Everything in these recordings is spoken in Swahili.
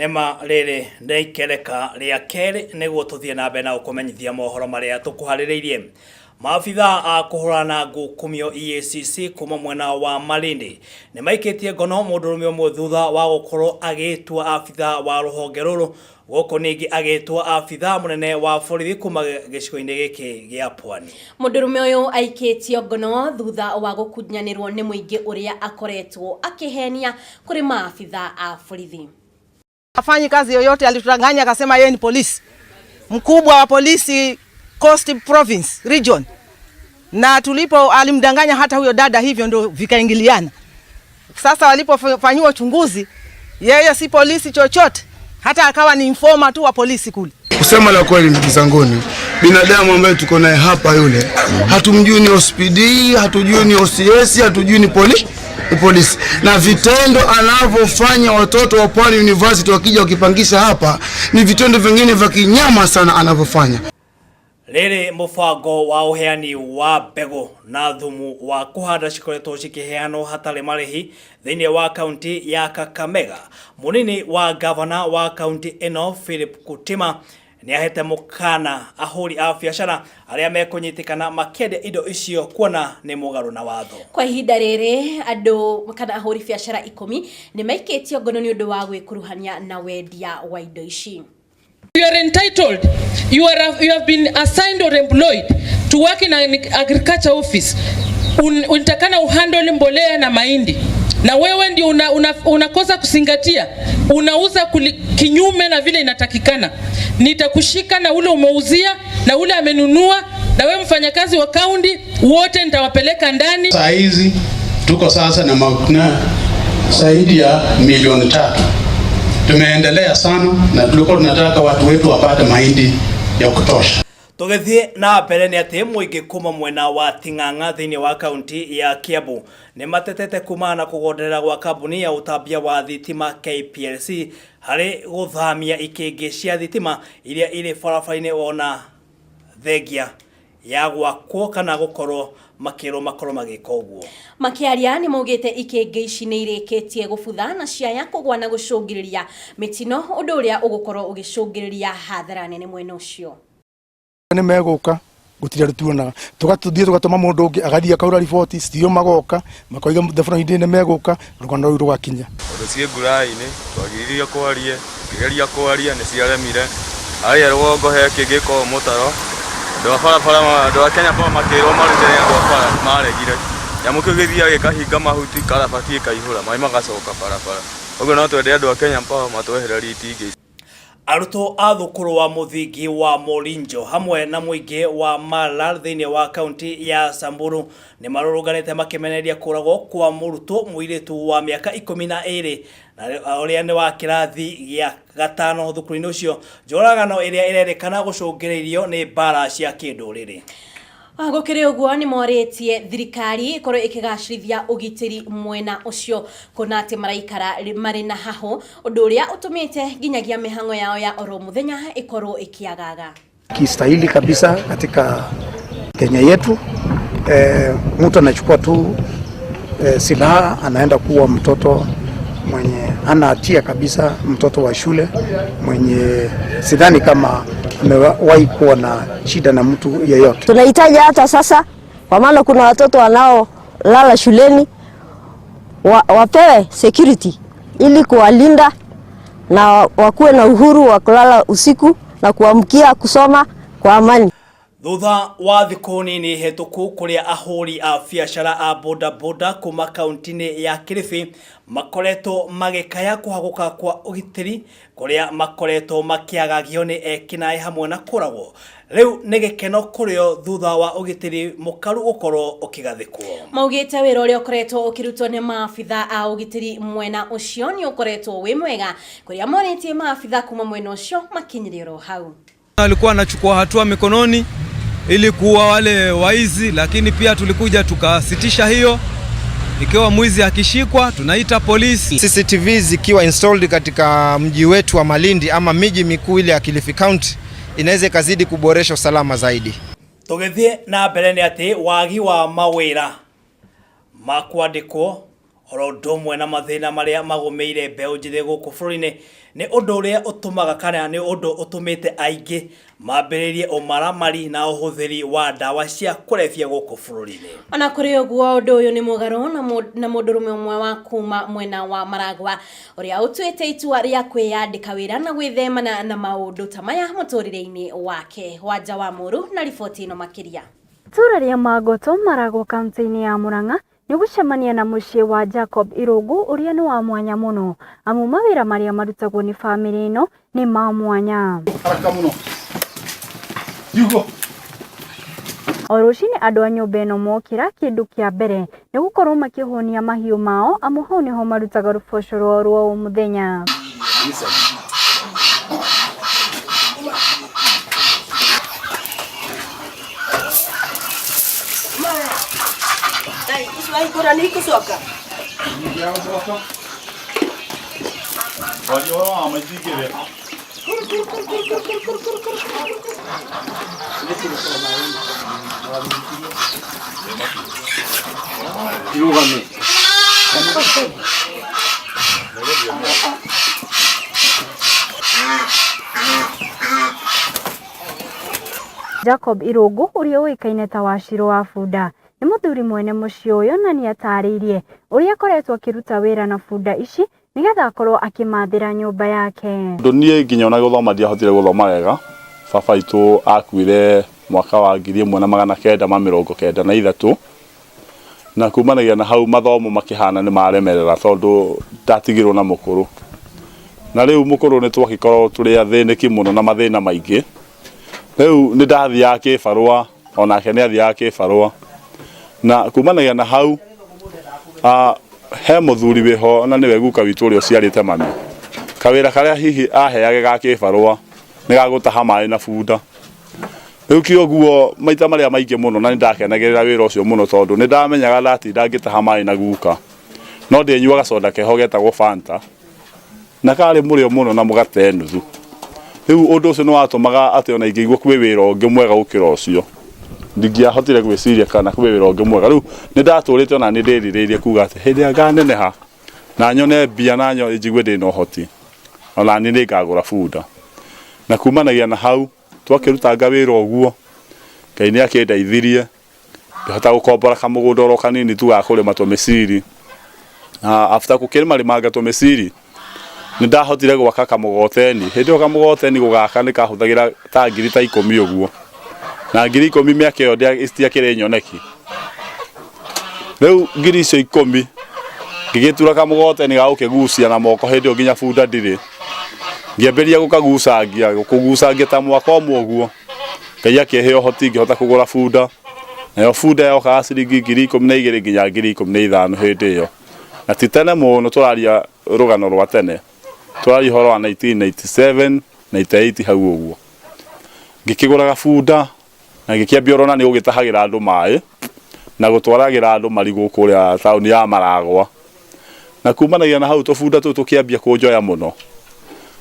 Nema rere ndaikereka ria keri niguo tuthie na mbere na ukumenyithia mohoro maria tukuhaririirie. Maafitha a kuhurana ngukumio EACC kuma mwena wa Malindi ni maikitie ngono mundurume umwe thutha wa gukorwo agitua afitha wa ruhonge ruru goko ningi agitua afitha munene wa borithi kuma gicigo-ini giki gia Pwani. Mundurume uyu aikitie ngono thutha wa gukunyanirwo ni muingi uria akoretwo akihenia kuri maafitha a borithi. Afanyi kazi yoyote, alitudanganya akasema yeye ni polisi mkubwa wa polisi Coast Province Region, na tulipo alimdanganya hata huyo dada, hivyo ndio vikaingiliana. Sasa walipofanywa uchunguzi, yeye si polisi chochote, hata akawa ni informer tu wa polisi kule. Kusema la kweli ndugu zanguni, binadamu ambaye tuko naye hapa yule hatumjui ni OSPD, hatujui ni OCS, hatujui ni polisi, na vitendo anavyofanya watoto wa Pwani University wakija wakipangisha hapa ni vitendo vingine vya kinyama sana anavyofanya. Rere mufango wa uheani wa mbegu na thumu wa kuhanda cikoretwo cikiheanwo hatari marihi thiini wa kaunti ya Kakamega. Munini wa gavana wa kaunti ino Philip Kutima ni ahete mukana ahuri a biacara aria mekunyitikana makendia indo icio kuona ni mugaru na watho. Kwa ihinda riri andu kana ahuri biacara 10 ni maikitio ngono ni undu wa gwikuruhania na wendia wa indo ici. You are entitled, you have been assigned or employed to work in an agriculture office. Unatakana uhandle mbolea na mahindi, na wewe ndio unakosa kuzingatia, unauza kinyume na vile inatakikana. Nitakushika na ule umeuzia na ule amenunua, na wewe mfanyakazi wa kaunti wote nitawapeleka ndani. Saa hizi tuko sasa na mafuta zaidi ya 3 milioni. Tumeendelea sana na tulikuwa tunataka watu wetu wapate mahindi ya kutosha. Tugethie na mbere ni ati muingi kuma mwena wa Ting'ang'a thiini wa kaunti ya Kiambu ni matetete kumana kugonderera gwa kambuni ya utambia wa thitima KPLC hari guthamia ikingi cia thitima iria iri barabara-ini wona thengia ya gwakwo kana gukorwo makorwo magika uguo. Makiaria ni maugite ikingi ici ni irikitie gubutha na ciaya kugwa na gucungiriria mitino undu uria ugukorwo ugicungiriria hathara nene mwena ucio. Ni meguka gutira rutuonaga tugatuthie tugatuma mundu ungi agathia kaura report stio magoka makoiga thefuna hindi ni meguka rugano ru rugakinya undu cie ngura-ini twagiririe kwaria kigeria kwaria ni ciaremire aya rwogo he kigiko mutaro ndo barabara ndo Kenya pa makiro marutire ndo barabara maregire yamukigithia gikahinga mahuti karabati kaihura mai magacoka barabara uguo no twende ndo Kenya pa matwehererie itingi. Aruto a thukuru wa muthingi wa Morinjo hamwe na muingi wa Malal thiini wa kaunti ya Samburu ni maruruganite makimeneria kuragwo kwa muruto muiritu wa miaka 12 na uria ni wa kirathi gia 5 thukuru-ini ucio. Njoragano iria irerikana gucungiririo ni mbara cia kinduriri. Gukiri uguo ni moritie thirikari ikorwo ikigacirithia ugitiri mwena ucio kuna ati maraikara mari na haho undu uria utumite nginyagia mihango yao ya oro muthenya ikorwo ikiagaga. Kistahili kabisa katika Kenya yetu, mtu anachukua tu silaha anaenda kuwa mtoto mwenye ana hatia kabisa, mtoto wa shule mwenye sidhani kama amewahi kuwa na shida na mtu yeyote. Tunahitaji hata sasa, kwa maana kuna watoto wanao lala shuleni wapewe security ili kuwalinda na wakuwe na uhuru wa kulala usiku na kuamkia kusoma kwa amani. Thutha wa thiku nini hetuku kuria ahuri a biacara a boda kuma kaunti-ini ya Kilifi makoretwo magikaya kuhaguka kwa ugitiri kuria makoretwo makiagagio ni ekinae hamwe na kuragwo. Riu ni gikeno kurio thutha wa ugitiri mukaru gukorwo ukigathikwo. Maugite wira uria ukoretwo ukirutwo ni maafitha a ugitiri mwena ucio ni ukoretwo wi mwega kuria moritie maafitha kuma mwena ucio makinyiriro hau. Alikuwa anachukua hatua mikononi ili kuwa wale waizi, lakini pia tulikuja tukasitisha hiyo. Ikiwa mwizi akishikwa tunaita polisi. CCTV zikiwa installed katika mji wetu wa Malindi ama miji mikuu ile ya Kilifi County inaweza kazidi kuboresha usalama zaidi. Tugethie na mbere ni ati wagi wa mawira makwandikwo oro ndomwe na mathina maria magumeire mbeu njithe guku bururi-ini ni undu uria utumaga kana ni undu utumite aingi mambiririe umaramari na uhuthiri wa ndawa cia kurebia guku bururi-ini. Ona kuri uguo undu uyu ni mugaru na mundurume umwe wa kuma mwena wa Maragwa uria utuite itua ria kwiyandika wira na gwithemana na maundu ta maya muturire-ini wake. Wanja wa Muru na riboti ino makiria. Itura ria Magoto Maragwa kaunti-ini ya Murang'a ni gucemania na muciĩ wa Jacob Irungu uria ni wa mwanya muno amu mawira maria marutagwo ni family ino ni ma mwanya. O rucini andu a nyumba ino mokira kindu kia mbere ni gukorwo makihonia mahiu mao amu hau niho marutaga ruboco rwa o muthenya. Jacob Irungu uria uikaine ta Wachiro wa Bunda ni muthuri mwene muciĩ uyu na ni atariirie uria akoretwo akiruta wira na bunda ici nigetha akorwo akimathira nyumba yake. Ndonie nginya ona guthoma ndiahotire guthoma wega. Baba itu akuire mwaka wa 1993 na kumanagia na hau mathomo makihana ni maremerera tondu ndatigirwo na mukuru na riu mukuru ni twakikorwo turi athiniki muno na mathina maingi. Riu ni ndathia kibarua onake ni athia kibarua na kumanagia na hau he muthuri wiho na niwe guka witu uri uciarite mami kawira karia hihi aheage ga kibarua ni gagutaha mai na bunda. Riu kioguo maita maria maingi muno na ndakenagerera wira ucio muno tondu ni ndamenyaga lati ndangitaha mai na guka no ndinyuaga soda keho getagwo Fanta na kari murio muno na mugate nuthu. Riu undu ucio ni watumaga ati ona ingigwo kwi wira ungi mwega gukira ucio ndingiahotire gwiciria kana kwi wira ungi mwega. Riu ni ndaturite ona ni ndiririirie kuga ati hindi nganeneha na nyone mbia na njigwe ndina uhoti ona ni ngagura bunda na kumanagia na hau twakirutanga wira uguo Ngai ni akindeithirie ngihota gukombora kamugunda oro kanini tu ga kurima tumiciri. After kukirima rimanga tumiciri ni ndahotire gwaka kamugoteni. Hindi o kamugoteni gugaka ni kahuthagira ta ngiri ta 10 uguo na ngiri 10 miaka yo istiakire nyoneki. Riu ngiri icio 10 ngigitura kamugoteni ga ukigucia na moko hindi o nginya bunda ndiri ngiamberia gukagucangia ta mwaka omwe uguo. Ngai akihe uhoti ngihota kugura bunda nayo bunda yoka ciringi ngiri 12 nginya ngiri 15 hindi iyo na titene muno turaria rugano rwa tene turaria horo wa 1997 98 hau uguo ngikiguraga bunda na ngikiambia orona ni ugitahagira andu mai na gutwaragira andu marigu kuria tauni ya Maragwa na kumanagia na hau tubunda tu tukiambia kunjoya muno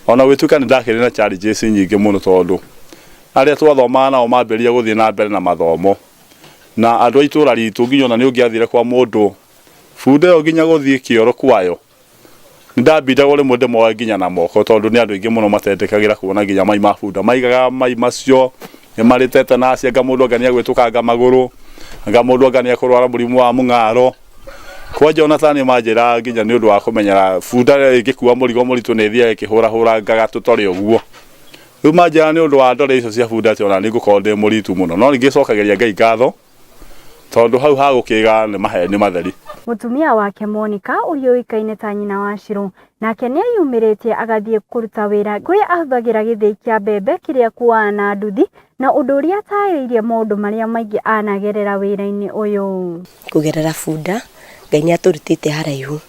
ona wituka ni ndakire na challenges nyingi muno tondu aria twathoma nao mamberia guthie na mbere na mathomo na andu aitura ritu nginya ona ni ungiathire kwa mundu bunda yo nginya guthie kioro kwayo ni ndabida gore mundu mwa nginya na moko tondu ni andu ingi muno matendekagira kuona nginya mai ma bunda maigaga mai macio ni maritete na cia ngamundu ngania gwitukanga maguru ngamundu ngania kurwara murimu wa mung'aro kwa Jonathan majira nginya ni undu wa kumenyera bunda igikuwa murigo muritu ni thia ikihura ngaga tutori uguo. Riu majira ni undu wa ndore icio cia bunda ati ona ni ngukorwo ndi muritu muno no ngicokageria Ngai ngatho tondu hau ha gukiga ni maheni matheri. Mutumia wake Monica uria uikaine ta nyina Wachiro nake ni ayumiritie agathie kuruta wira kuria ahuthagira githii kia mbembe kiria kuwa na nduthi na undu uria atariirie maundu maria maingi anagerera wira-ini uyu. Kugerera bunda Ngai ni aturutite haraihu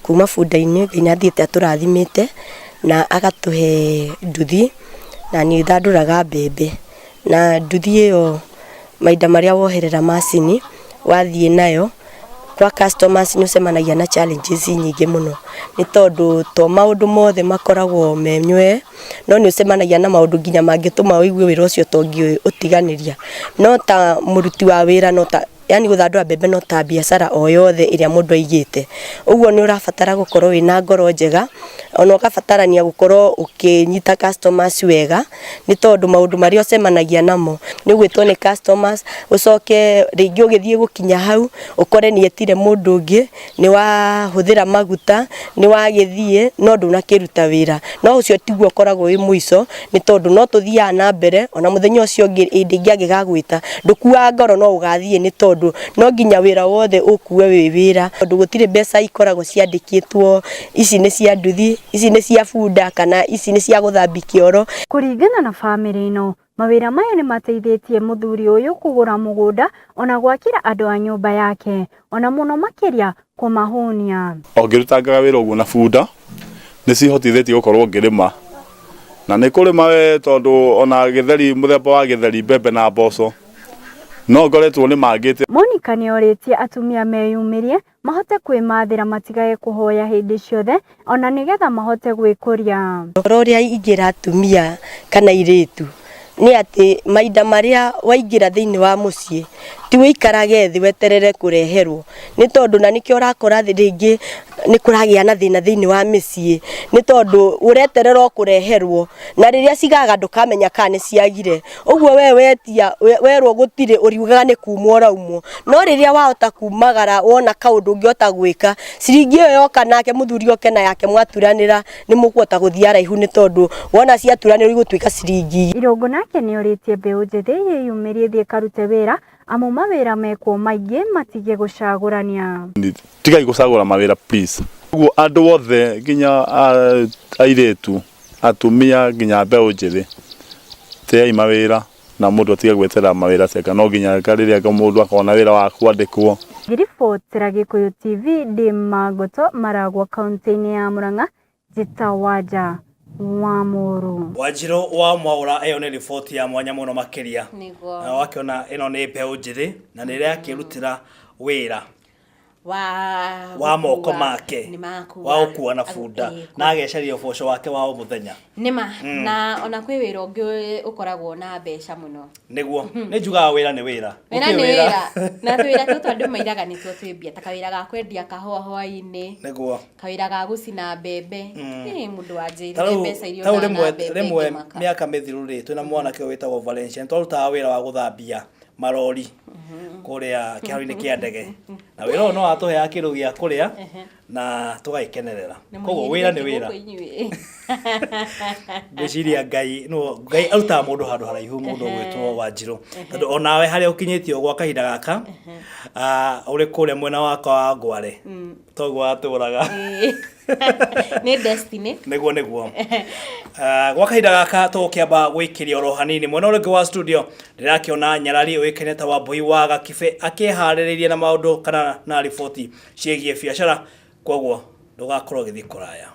kuma bunda-ini Ngai ni athiite aturathimite na agatuhe nduthi na ni thanduraga mbembe na nduthi iyo maida maria woherera macini wathie nayo kwa customers ni ucemanagia na challenges nyingi muno ni tondu to maundu mothe makoragwo menywe no ni ucemanagia na maundu nginya mangituma wigue wira ucio tongi utiganiria no ta muruti wa wira no ta yani guthandura mbembe no ta biacara o yothe iria mundu aigite. Uguo ni urabatara gukorwo wina ngoro njega, ona ukabatarania gukorwo ukinyita customers wega, ni tondu maundu maria ocemanagia namo ni gwitwo ni customers, ucoke ringi ugithie gukinya hau ukore ni etire mundu ungi, ni wahuthira maguta, ni wagithie no ndunakiruta wira. No ucio tiguo ukoragwo wi muico, ni tondu no tuthia na mbere, ona muthenya ucio ungi indingi agigagwita ndukua ngoro no ugathie, ni tondu no nginya wira wothe ukuwe wi wira, tondu gutire mbeca ikoragwo ciandikitwo ici ni cia nduthi, ici ni cia bunda, kana ici ni cia guthambia kioro. Kuringana na family ino, mawira maya ni mateithĩtie muthuri uyu kugura mugunda ona gwakira andu a nyumba yake, ona muno makiria kumahunia. Ongirutangaga wira uguo na bunda ni cihotithĩtie gukorwo ngirima, na ni kurima we tondu ona githeri muthemba wa githeri mbembe na mboco no ngoretwo ni mangite. Monica ni oritie atumia meyumirie mahote kwimathira matigae kuhoya hindi ciothe ona nigetha mahote gwikuria. Roria ingira atumia kana iritu ni ati maida maria waingira thiini wa mucii ti wikarage thi weterere kureherwo, ni tondu na nikio urakora ringi ni kuragia na thina thiini wa micii, ni tondu ureterera kureherwo na riria cigaga ndukamenya kana ciagire. Uguo we wetia werwo gutire uriugaga ni kumwo raumwo, no riria wahota kumagara wona kaundu ungiota gwika ciringi yo yoka nake muthuri oke na yake mwaturanira ni mukuhota guthia raihu, ni tondu wona ciaturanira igutwika ciringi. Irongo nake ni oritie mbeu njethi yeyumirie thie karute wira amu mawira mekwo maingi matige gucagurania. Tigai gucagura mawira please. Uguo andu othe nginya airetu atumia nginya mbeu njethi tei mawira na mundu atiga gwetera mawira ceka, no nginya kariria mundu akona wira wa kwandikwo. Giribotera Gikuyu TV ndi Magoto Maragwa kaunti-ini ya Murang'a Jitawaja Wamuru. Wanjiru wa Mwaura eyo ni riboti ya mwanya muno makiria. Na wakiona ino ni mbeu njithi na ni ria kirutira wira wa moko make wa ukua na bunda na ageceria uboco wake wa o muthenya nima na ona kwi wira ungi ukoragwo na mbeca muno niguo ni njugaga wira ni wira na wira tutu andu mairaga ni tuo twibia ta kawira ga kwendia kahua hwaini niguo kawira ga gucina mbembe ni mundu wanjiri mbeca irio na mbembe rimwe miaka mithiru ri twina mwana kio witagwo Valencia twarutaga wira wa guthambia marori kuria kiharu-ini kia ndege na wira no atuhea kindu gia kuria na tugaikenerera. Koguo wira ni wira ngwiciria ngai aruta mundu handu haraihu mundu gwitwo Wanjiru tondu onawe haria ukinyitio gwa kahinda gaka uri kuria mwena waka wa Ngware toguo aturaga ni destiny niguo gwa kahinda gaka tukiamba gwikiria oro hanini mwena uringi wa studio ndirakiona Nyarari uikeneta wa Mbui wa Gakibe akihaririria na maundu kana na riboti ciegie biacara, koguo ndugakorwo githii kuraya.